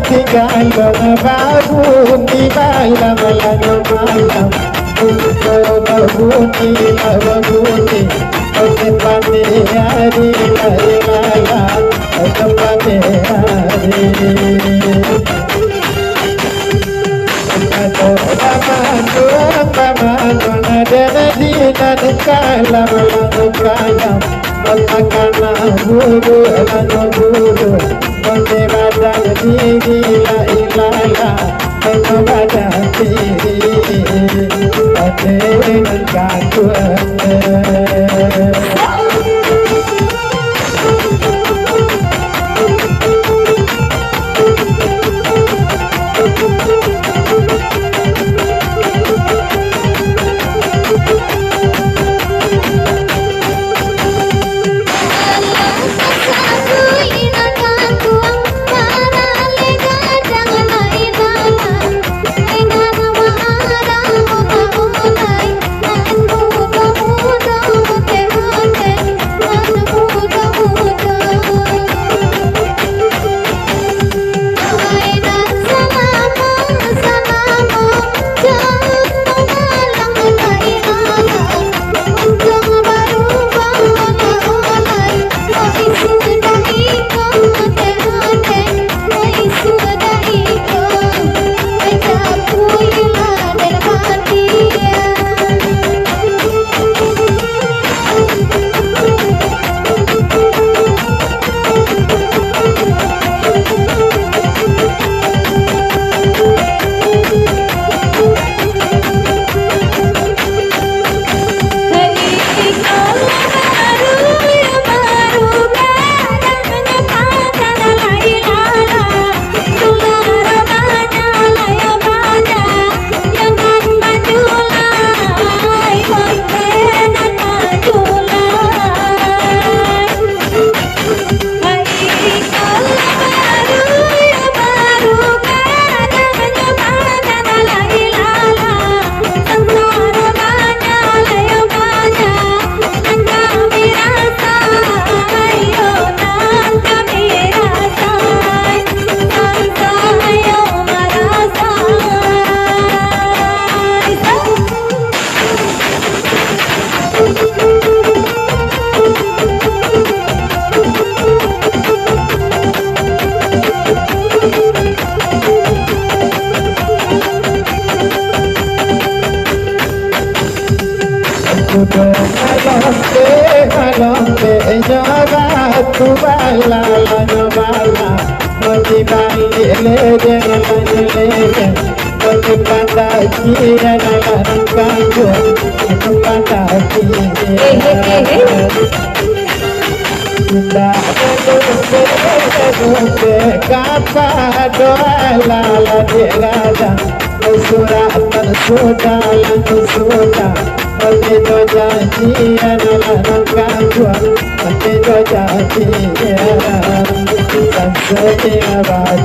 Tiga baru di malam malam untuk berbunyi berbunyi sepati hari malam sepati hari atau paman ada di dalam kalam makan buru buru Bande badan diri la ilaha Bande badan diri Bande kakuan tu baila la baila mati baile le de mati panda kira la kanjo tu panda kira kapa doa la de raja surah sudah sudah Mati do janji la kanjo mati do janji sanse abad